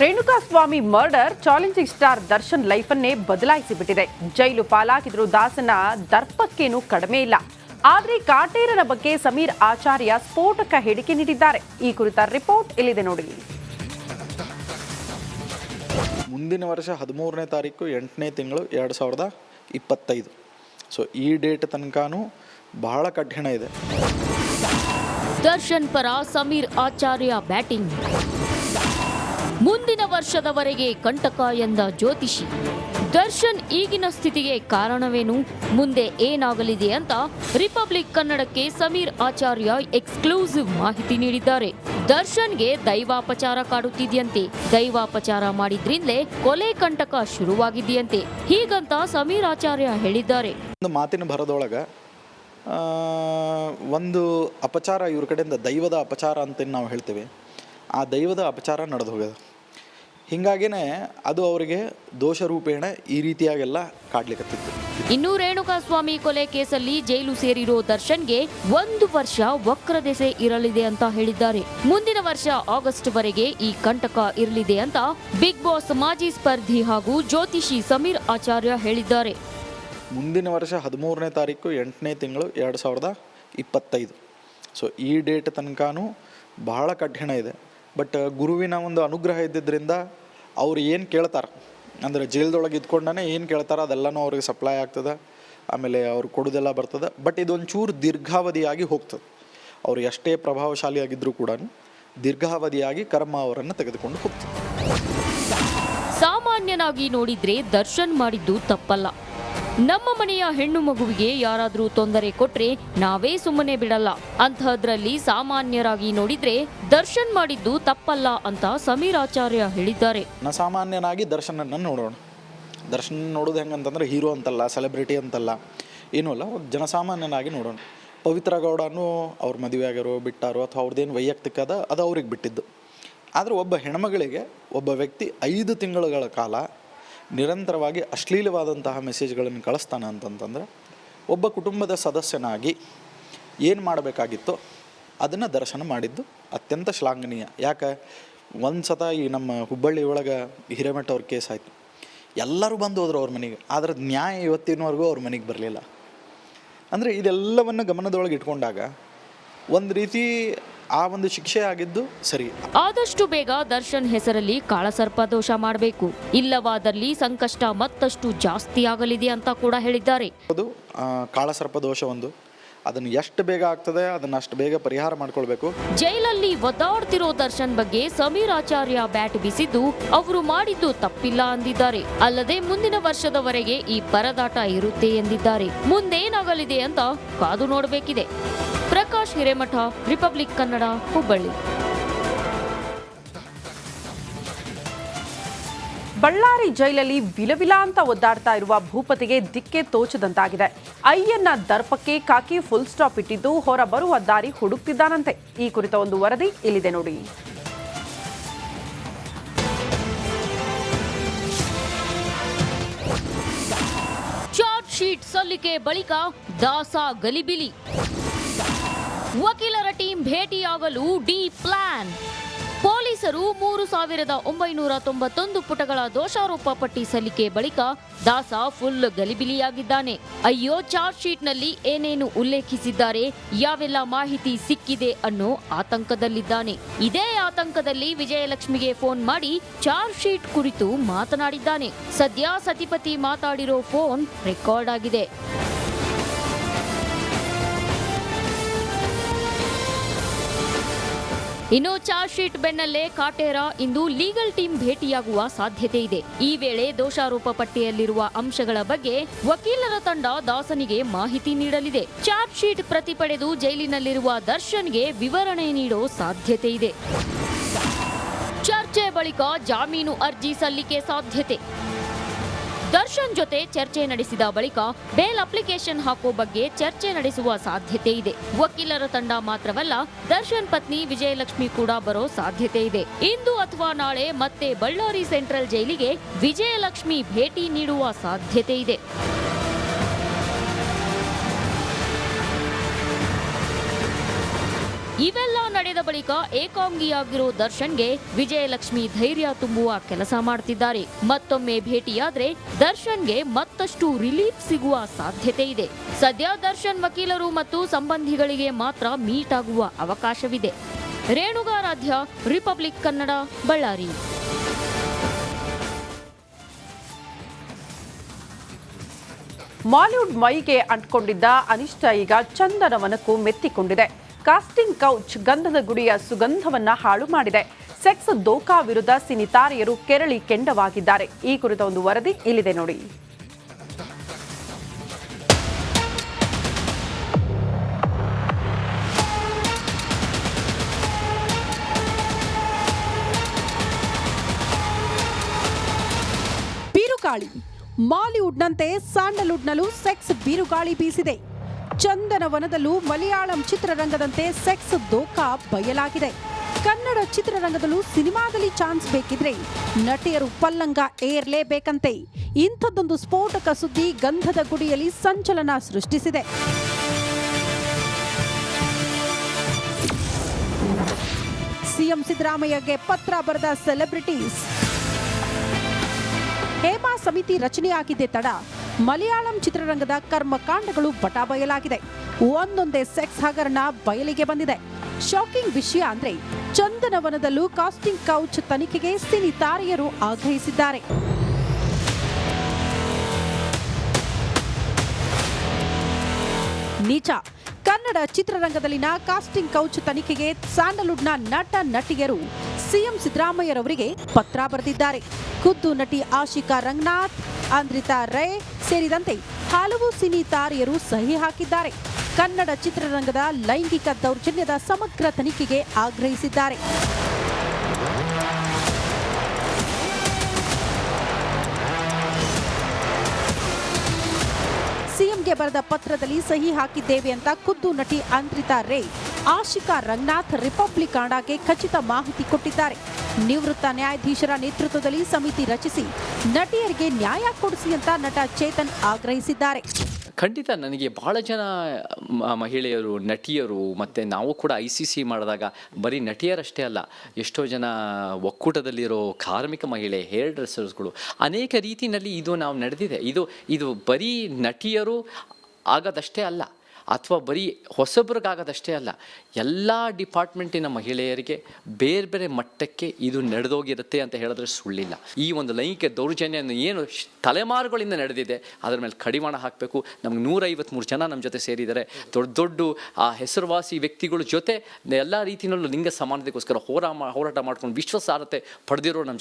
Renukaswamy murder challenging star Darshan ಲೈಫನ್ನೇ ಬದಲಾಯಿಸಿಬಿಟ್ಟಿದೆ. Jail ಪಾಲಾಗಿದ್ರು ದಾಸನ ದರ್ಪಕ್ಕೇನೂ ಕಡಿಮೆ ಇಲ್ಲ. ಆದರೆ ಕಾಟೇರನ ಬಗ್ಗೆ ಸಮೀರ್ ಆಚಾರ್ಯ ಸ್ಫೋಟಕ ಹೇಳಿಕೆ ನೀಡಿದ್ದಾರೆ. ಈ ಕುರಿತ ರಿಪೋರ್ಟ್ ಇಲ್ಲಿದೆ ನೋಡಿ. ಮುಂದಿನ ವರ್ಷ 13ನೇ ತಾರೀಕು 8ನೇ ತಿಂಗಳು 2025. ಸೊ ಈ ಡೇಟ್ ತನಕನೂ ಬಹಳ ಕಠಿಣ ಇದೆ. ದರ್ಶನ್ ಪರ ಸಮೀರ್ ಆಚಾರ್ಯ ಬ್ಯಾಟಿಂಗ್. ಮುಂದಿನ ವರ್ಷದವರೆಗೆ ಕಂಟಕ ಎಂದ ಜ್ಯೋತಿಷಿ. ದರ್ಶನ್ ಈಗಿನ ಸ್ಥಿತಿಗೆ ಕಾರಣವೇನು, ಮುಂದೆ ಏನಾಗಲಿದೆ ಅಂತ ರಿಪಬ್ಲಿಕ್ ಕನ್ನಡಕ್ಕೆ ಸಮೀರ್ ಆಚಾರ್ಯ ಎಕ್ಸ್ಕ್ಲೂಸಿವ್ ಮಾಹಿತಿ ನೀಡಿದ್ದಾರೆ. ದರ್ಶನ್ಗೆ ದೈವಾಪಚಾರ ಕಾಡುತ್ತಿದೆಯಂತೆ. ದೈವಾಪಚಾರ ಮಾಡಿದ್ರಿಂದಲೇ ಕೊಲೆ ಕಂಟಕ ಶುರುವಾಗಿದೆಯಂತೆ. ಹೀಗಂತ ಸಮೀರ್ ಆಚಾರ್ಯ ಹೇಳಿದ್ದಾರೆ. ಒಂದು ಮಾತಿನ ಭರದೊಳಗ ಒಂದು ಅಪಚಾರ ಇವ್ರ ಕಡೆಯಿಂದ ದೈವದ ಅಪಚಾರ ಅಂತ ನಾವು ಹೇಳ್ತೇವೆ. ಆ ದೈವದ ಅಪಚಾರ ನಡೆದು ಹೋಗ್ಯದ. ಹಿಂಗಾಗಿನೇ ಅದು ಅವರಿಗೆ ದೋಷರೂಪೇಣ ಈ ರೀತಿಯಾಗೆಲ್ಲ ಕಾಡ್ಲಿಕ್ಕತ್ತಿತ್ತು. ಇನ್ನು ರೇಣುಕಾಸ್ವಾಮಿ ಕೊಲೆ ಕೇಸಲ್ಲಿ ಜೈಲು ಸೇರಿರೋ ದರ್ಶನ್ಗೆ 1 ವರ್ಷ ವಕ್ರದೆಸೆ ಇರಲಿದೆ ಅಂತ ಹೇಳಿದ್ದಾರೆ. ಮುಂದಿನ ವರ್ಷ ಆಗಸ್ಟ್ ವರೆಗೆ ಈ ಕಂಟಕ ಇರಲಿದೆ ಅಂತ ಬಿಗ್ ಬಾಸ್ ಮಾಜಿ ಸ್ಪರ್ಧಿ ಹಾಗೂ ಜ್ಯೋತಿಷಿ ಸಮೀರ್ ಆಚಾರ್ಯ ಹೇಳಿದ್ದಾರೆ. ಮುಂದಿನ ವರ್ಷ 13ನೇ ತಾರೀಕು 8ನೇ ತಿಂಗಳು 2025. ಸೊ ಈ ಡೇಟ್ ತನಕನೂ ಬಹಳ ಕಠಿಣ ಇದೆ. ಬಟ್ ಗುರುವಿನ ಒಂದು ಅನುಗ್ರಹ ಇದ್ದಿದ್ದರಿಂದ ಅವ್ರು ಏನು ಕೇಳ್ತಾರೆ ಅಂದರೆ ಜೈಲ್ದೊಳಗೆ ಇದ್ಕೊಂಡೇ ಏನು ಕೇಳ್ತಾರೆ ಅದೆಲ್ಲನೂ ಅವ್ರಿಗೆ ಸಪ್ಲೈ ಆಗ್ತದೆ. ಆಮೇಲೆ ಅವ್ರು ಕೊಡೋದೆಲ್ಲ ಬರ್ತದೆ. ಬಟ್ ಇದೊಂಚೂರು ದೀರ್ಘಾವಧಿಯಾಗಿ ಹೋಗ್ತದೆ. ಅವ್ರು ಎಷ್ಟೇ ಪ್ರಭಾವಶಾಲಿಯಾಗಿದ್ದರೂ ಕೂಡ ದೀರ್ಘಾವಧಿಯಾಗಿ ಕರ್ಮ ಅವರನ್ನು ತೆಗೆದುಕೊಂಡು ಹೋಗ್ತದೆ. ಸಾಮಾನ್ಯನಾಗಿ ನೋಡಿದ್ರೆ ದರ್ಶನ್ ಮಾಡಿದ್ದು ತಪ್ಪಲ್ಲ. ನಮ್ಮ ಮನೆಯ ಹೆಣ್ಣು ಮಗುವಿಗೆ ಯಾರಾದ್ರೂ ತೊಂದರೆ ಕೊಟ್ರೆ ನಾವೇ ಸುಮ್ಮನೆ ಬಿಡಲ್ಲ. ಅಂತಹದ್ರಲ್ಲಿ ಸಾಮಾನ್ಯರಾಗಿ ನೋಡಿದ್ರೆ ದರ್ಶನ್ ಮಾಡಿದ್ದು ತಪ್ಪಲ್ಲ ಅಂತ ಸಮೀರ್ ಆಚಾರ್ಯ ಹೇಳಿದ್ದಾರೆ. ಸಾಮಾನ್ಯನಾಗಿ ದರ್ಶನನ್ನು ನೋಡೋಣ. ದರ್ಶನ್ ನೋಡೋದು ಹೆಂಗಂತಂದ್ರೆ ಹೀರೋ ಅಂತಲ್ಲ, ಸೆಲೆಬ್ರಿಟಿ ಅಂತಲ್ಲ, ಏನೂ ಅಲ್ಲ, ಜನಸಾಮಾನ್ಯನಾಗಿ ನೋಡೋಣ. ಪವಿತ್ರ ಗೌಡನೂ ಅವ್ರ ಮದುವೆ ಆಗ್ಯಾರೋ ಬಿಟ್ಟಾರೋ ಅಥವಾ ಅವ್ರದ್ದೇನು ವೈಯಕ್ತಿಕ ಅದು ಅವ್ರಿಗೆ ಬಿಟ್ಟಿದ್ದು. ಆದರೆ ಒಬ್ಬ ಹೆಣ್ಮಗಳಿಗೆ ಒಬ್ಬ ವ್ಯಕ್ತಿ 5 ತಿಂಗಳುಗಳ ಕಾಲ ನಿರಂತರವಾಗಿ ಅಶ್ಲೀಲವಾದಂತಹ ಮೆಸೇಜ್ಗಳನ್ನು ಕಳಿಸ್ತಾನೆ ಅಂತಂತಂದರೆ ಒಬ್ಬ ಕುಟುಂಬದ ಸದಸ್ಯನಾಗಿ ಏನು ಮಾಡಬೇಕಾಗಿತ್ತೋ ಅದನ್ನು ದರ್ಶನ ಮಾಡಿದ್ದು ಅತ್ಯಂತ ಶ್ಲಾಘನೀಯ. ಯಾಕೆ ಒಂದು ಸತ ಈ ನಮ್ಮ ಹುಬ್ಬಳ್ಳಿ ಒಳಗೆ ಹಿರೇಮಠ ಅವ್ರ ಕೇಸ್ ಆಯಿತು. ಎಲ್ಲರೂ ಬಂದು ಹೋದ್ರು ಅವ್ರ ಮನೆಗೆ. ಆದರೆ ನ್ಯಾಯ ಇವತ್ತಿನವರೆಗೂ ಅವ್ರ ಮನೆಗೆ ಬರಲಿಲ್ಲ. ಅಂದರೆ ಇದೆಲ್ಲವನ್ನು ಗಮನದೊಳಗೆ ಇಟ್ಕೊಂಡಾಗ ಒಂದು ರೀತಿ ಆ ಒಂದು ಶಿಕ್ಷೆ ಆಗಿದ್ದು ಸರಿ. ಆದಷ್ಟು ಬೇಗ ದರ್ಶನ್ ಹೆಸರಲ್ಲಿ ಕಾಳಸರ್ಪ ದೋಷ ಮಾಡಬೇಕು, ಇಲ್ಲವಾದಲ್ಲಿ ಸಂಕಷ್ಟ ಮತ್ತಷ್ಟು ಜಾಸ್ತಿ ಆಗಲಿದೆ ಅಂತ ಕೂಡ ಹೇಳಿದ್ದಾರೆ. ಅದು ಕಾಳಸರ್ಪ ದೋಷ ಒಂದು, ಅದನ್ನು ಎಷ್ಟು ಬೇಗ ಆಗ್ತದೆ ಅದನ್ನು ಅಷ್ಟು ಬೇಗ ಪರಿಹಾರ ಮಾಡ್ಕೊಳ್ಬೇಕು. ಜೈಲಲ್ಲಿ ಒದ್ದಾಡ್ತಿರೋ ದರ್ಶನ್ ಬಗ್ಗೆ ಸಮೀರ್ ಆಚಾರ್ಯ ಬ್ಯಾಟ್ ಬೀಸಿದ್ದು ಅವರು ಮಾಡಿದ್ದು ತಪ್ಪಿಲ್ಲ ಅಂದಿದ್ದಾರೆ. ಅಲ್ಲದೆ ಮುಂದಿನ ವರ್ಷದವರೆಗೆ ಈ ಪರದಾಟ ಇರುತ್ತೆ ಎಂದಿದ್ದಾರೆ. ಮುಂದೇನಾಗಲಿದೆ ಅಂತ ಕಾದು ನೋಡಬೇಕಿದೆ. ಪ್ರಕಾಶ್ ಹಿರೇಮಠ, ರಿಪಬ್ಲಿಕ್ ಕನ್ನಡ, ಹುಬ್ಬಳ್ಳಿ. ಬಳ್ಳಾರಿ ಜೈಲಲ್ಲಿ ವಿಲವಿಲ ಅಂತ ಒದ್ದಾಡ್ತಾ ಇರುವ ಭೂಪತಿಗೆ ದಿಕ್ಕೆ ತೋಚದಂತಾಗಿದೆ. ಅಯ್ಯನ್ನ ದರ್ಪಕ್ಕೆ ಕಾಕಿ ಫುಲ್ ಸ್ಟಾಪ್ ಇಟ್ಟಿದ್ದು ಹೊರ ಬರುವ ದಾರಿ ಹುಡುಕ್ತಿದ್ದಾನಂತೆ. ಈ ಕುರಿತ ಒಂದು ವರದಿ ಇಲ್ಲಿದೆ ನೋಡಿ. ಚಾರ್ಜ್ ಶೀಟ್ ಸಲ್ಲಿಕೆ ಬಳಿಕ ದಾಸ ಗಲಿಬಿಲಿ. ವಕೀಲರ ಟೀಮ್ ಭೇಟಿಯಾಗಲು ಡಿ ಪ್ಲಾನ್. ಪೊಲೀಸರು 3991 ಪುಟಗಳ ದೋಷಾರೋಪ ಪಟ್ಟಿ ಸಲ್ಲಿಕೆ ಬಳಿಕ ದಾಸ ಫುಲ್ ಗಲಿಬಿಲಿಯಾಗಿದ್ದಾನೆ. ಅಯ್ಯೋ, ಚಾರ್ಜ್ ಶೀಟ್ನಲ್ಲಿ ಏನೇನು ಉಲ್ಲೇಖಿಸಿದ್ದಾರೆ, ಯಾವೆಲ್ಲ ಮಾಹಿತಿ ಸಿಕ್ಕಿದೆ ಅನ್ನೋ ಆತಂಕದಲ್ಲಿದ್ದಾನೆ. ಇದೇ ಆತಂಕದಲ್ಲಿ ವಿಜಯಲಕ್ಷ್ಮಿಗೆ ಫೋನ್ ಮಾಡಿ ಚಾರ್ಜ್ ಶೀಟ್ ಕುರಿತು ಮಾತನಾಡಿದ್ದಾನೆ. ಸದ್ಯ ಸತಿಪತಿ ಮಾತಾಡಿರೋ ಫೋನ್ ರೆಕಾರ್ಡ್ ಆಗಿದೆ. ಇನ್ನು ಚಾರ್ಜ್ ಶೀಟ್ ಬೆನ್ನಲ್ಲೇ ಕಾಟೇರ ಇಂದು ಲೀಗಲ್ ಟೀಮ್ ಭೇಟಿಯಾಗುವ ಸಾಧ್ಯತೆ ಇದೆ. ಈ ವೇಳೆ ದೋಷಾರೋಪ ಪಟ್ಟಿಯಲ್ಲಿರುವ ಅಂಶಗಳ ಬಗ್ಗೆ ವಕೀಲರ ತಂಡ ದಾಸನಿಗೆ ಮಾಹಿತಿ ನೀಡಲಿದೆ. ಚಾರ್ಜ್ ಶೀಟ್ ಪ್ರತಿ ಪಡೆದು ಜೈಲಿನಲ್ಲಿರುವ ದರ್ಶನ್ಗೆ ವಿವರಣೆ ನೀಡೋ ಸಾಧ್ಯತೆ ಇದೆ. ಚರ್ಚೆ ಬಳಿಕ ಜಾಮೀನು ಅರ್ಜಿ ಸಲ್ಲಿಕೆ ಸಾಧ್ಯತೆ. ದರ್ಶನ್ ಜೊತೆ ಚರ್ಚೆ ನಡೆಸಿದ ಬಳಿಕ ಬೇಲ್ ಅಪ್ಲಿಕೇಶನ್ ಹಾಕೋ ಬಗ್ಗೆ ಚರ್ಚೆ ನಡೆಸುವ ಸಾಧ್ಯತೆ ಇದೆ. ವಕೀಲರ ತಂಡ ಮಾತ್ರವಲ್ಲ, ದರ್ಶನ್ ಪತ್ನಿ ವಿಜಯಲಕ್ಷ್ಮಿ ಕೂಡ ಬರೋ ಸಾಧ್ಯತೆ ಇದೆ. ಇಂದು ಅಥವಾ ನಾಳೆ ಮತ್ತೆ ಬಳ್ಳಾರಿ ಸೆಂಟ್ರಲ್ ಜೈಲಿಗೆ ವಿಜಯಲಕ್ಷ್ಮಿ ಭೇಟಿ ನೀಡುವ ಸಾಧ್ಯತೆ ಇದೆ. ಇವೆಲ್ಲ ನಡೆದ ಬಳಿಕ ಏಕಾಂಗಿಯಾಗಿರೋ ದರ್ಶನ್ಗೆ ವಿಜಯಲಕ್ಷ್ಮಿ ಧೈರ್ಯ ತುಂಬುವ ಕೆಲಸ ಮಾಡ್ತಿದ್ದಾರೆ. ಮತ್ತೊಮ್ಮೆ ಭೇಟಿಯಾದ್ರೆ ದರ್ಶನ್ಗೆ ಮತ್ತಷ್ಟು ರಿಲೀಫ್ ಸಿಗುವ ಸಾಧ್ಯತೆ ಇದೆ. ಸದ್ಯ ದರ್ಶನ್ ವಕೀಲರು ಮತ್ತು ಸಂಬಂಧಿಗಳಿಗೆ ಮಾತ್ರ ಮೀಟ್ ಆಗುವ ಅವಕಾಶವಿದೆ. ರೇಣುಗಾರಾಧ್ಯ, ರಿಪಬ್ಲಿಕ್ ಕನ್ನಡ, ಬಳ್ಳಾರಿ. ಮಾಲಿವುಡ್ ಮೈಗೆ ಅಂಟ್ಕೊಂಡಿದ್ದ ಅನಿಷ್ಟ ಈಗ ಚಂದನವನಕ್ಕೂ ಮೆತ್ತಿಕೊಂಡಿದೆ. ಕಾಸ್ಟಿಂಗ್ ಕೌಚ್ ಗಂಧದ ಗುಡಿಯ ಸುಗಂಧವನ್ನ ಹಾಳು ಮಾಡಿದೆ. ಸೆಕ್ಸ್ ದೋಖಾ ವಿರುದ್ಧ ಸಿನಿತಾರೆಯರು ಕೆರಳಿ ಕೆಂಡವಾಗಿದ್ದಾರೆ. ಈ ಕುರಿತ ಒಂದು ವರದಿ ಇಲ್ಲಿದೆ ನೋಡಿ. ಬಿರುಗಾಳಿ ಮಾಲಿವುಡ್ನಂತೆ ಸ್ಯಾಂಡಲ್ವುಡ್ನಲ್ಲೂ ಸೆಕ್ಸ್ ಬಿರುಗಾಳಿ ಬೀಸಿದೆ. ಚಂದನವನದಲ್ಲೂ ಮಲಯಾಳಂ ಚಿತ್ರರಂಗದಂತೆ ಸೆಕ್ಸ್ ದೋಖಾ ಬಯಲಾಗಿದೆ. ಕನ್ನಡ ಚಿತ್ರರಂಗದಲ್ಲೂ ಸಿನಿಮಾದಲ್ಲಿ ಚಾನ್ಸ್ ಬೇಕಿದ್ರೆ ನಟಿಯರು ಪಲ್ಲಂಗ ಏರ್ಲೇಬೇಕಂತೆ. ಇಂಥದ್ದೊಂದು ಸ್ಫೋಟಕ ಸುದ್ದಿ ಗಂಧದ ಗುಡಿಯಲ್ಲಿ ಸಂಚಲನ ಸೃಷ್ಟಿಸಿದೆ. ಸಿಎಂ ಸಿದ್ದರಾಮಯ್ಯಗೆ ಪತ್ರ ಬರೆದ ಸೆಲೆಬ್ರಿಟೀಸ್. ಹೇಮಾ ಸಮಿತಿ ರಚನೆಯಾಗಿದ್ದೇ ತಡ ಮಲಯಾಳಂ ಚಿತ್ರರಂಗದ ಕರ್ಮಕಾಂಡಗಳು ಬಟಾಬಯಲಾಗಿದೆ. ಒಂದೊಂದೇ ಸೆಕ್ಸ್ ಹಗರಣ ಬಯಲಿಗೆ ಬಂದಿದೆ. ಶಾಕಿಂಗ್ ವಿಷಯ ಅಂದ್ರೆ ಚಂದನವನದಲ್ಲೂ ಕಾಸ್ಟಿಂಗ್ ಕೌಚ್ ತನಿಖೆಗೆ ಸಿನಿ ತಾರೆಯರು ಆಗ್ರಹಿಸಿದ್ದಾರೆ. ನಿಜ, ಕನ್ನಡ ಚಿತ್ರರಂಗದಲ್ಲಿನ ಕಾಸ್ಟಿಂಗ್ ಕೌಚ್ ತನಿಖೆಗೆ ಸ್ಯಾಂಡಲ್ವುಡ್ನ ನಟ ನಟಿಯರು ಸಿಎಂ ಸಿದ್ದರಾಮಯ್ಯರವರಿಗೆ ಪತ್ರ ಬರೆದಿದ್ದಾರೆ. ಖುದ್ದು ನಟಿ ಆಶಿಕಾ ರಂಗನಾಥ್, ಅಂದ್ರಿತಾ ರೈ ಸೇರಿದಂತೆ ಹಲವು ಸಿನಿ ತಾರೆಯರು ಸಹಿ ಹಾಕಿದ್ದಾರೆ. ಕನ್ನಡ ಚಿತ್ರರಂಗದ ಲೈಂಗಿಕ ದೌರ್ಜನ್ಯದ ಸಮಗ್ರ ತನಿಖೆಗೆ ಆಗ್ರಹಿಸಿದ್ದಾರೆ. ಸಿಎಂಗೆ ಬರೆದ ಪತ್ರದಲ್ಲಿ ಸಹಿ ಹಾಕಿದ್ದೇವೆ ಅಂತ ಖುದ್ದು ನಟಿ ಅಂದ್ರಿತಾ ರೈ ಆಶಿಕಾ ರಂಗನಾಥ್ ರಿಪಬ್ಲಿಕ್ ಕನ್ನಡಕ್ಕೆ ಖಚಿತ ಮಾಹಿತಿ ಕೊಟ್ಟಿದ್ದಾರೆ. ನಿವೃತ್ತ ನ್ಯಾಯಾಧೀಶರ ನೇತೃತ್ವದಲ್ಲಿ ಸಮಿತಿ ರಚಿಸಿ ನಟಿಯರಿಗೆ ನ್ಯಾಯ ಕೊಡಿಸಿ ಅಂತ ನಟ ಚೇತನ್ ಆಗ್ರಹಿಸಿದ್ದಾರೆ. ಖಂಡಿತ ನನಗೆ ಭಾಳ ಜನ ಮಹಿಳೆಯರು, ನಟಿಯರು, ಮತ್ತು ನಾವು ಕೂಡ ICC ಮಾಡಿದಾಗ ಬರೀ ನಟಿಯರಷ್ಟೇ ಅಲ್ಲ, ಎಷ್ಟೋ ಜನ ಒಕ್ಕೂಟದಲ್ಲಿರೋ ಕಾರ್ಮಿಕ ಮಹಿಳೆ, ಹೇರ್ ಡ್ರೆಸ್ಸರ್ಸ್ಗಳು, ಅನೇಕ ರೀತಿಯಲ್ಲಿ ಇದು ನಾವು ನಡೆದಿದೆ. ಇದು ಬರೀ ನಟಿಯರು ಆಗೋದಷ್ಟೇ ಅಲ್ಲ, ಅಥವಾ ಬರೀ ಹೊಸಬ್ರಿಗಾಗೋದಷ್ಟೇ ಅಲ್ಲ, ಎಲ್ಲ ಡಿಪಾರ್ಟ್ಮೆಂಟಿನ ಮಹಿಳೆಯರಿಗೆ ಬೇರೆ ಬೇರೆ ಮಟ್ಟಕ್ಕೆ ಇದು ನಡೆದೋಗಿರುತ್ತೆ ಅಂತ ಹೇಳಿದ್ರೆ ಸುಳ್ಳಿಲ್ಲ. ಈ ಒಂದು ಲೈಂಗಿಕ ದೌರ್ಜನ್ಯ ಏನು ತಲೆಮಾರುಗಳಿಂದ ನಡೆದಿದೆ ಅದರ ಮೇಲೆ ಕಡಿವಾಣ ಹಾಕಬೇಕು. ನಮ್ಗೆ 153 ಜನ ನಮ್ಮ ಜೊತೆ ಸೇರಿದ್ದಾರೆ. ದೊಡ್ಡ ದೊಡ್ಡ ಆ ಹೆಸರುವಾಸಿ ವ್ಯಕ್ತಿಗಳ ಜೊತೆ ಎಲ್ಲ ರೀತಿಯಲ್ಲೂ ಲಿಂಗ ಸಮಾನತೆಗೋಸ್ಕರ ಹೋರಾಟ ಮಾಡ್ಕೊಂಡು ವಿಶ್ವಾಸಾರ್ಹತೆ ಪಡೆದಿರೋ ನಮ್ಮ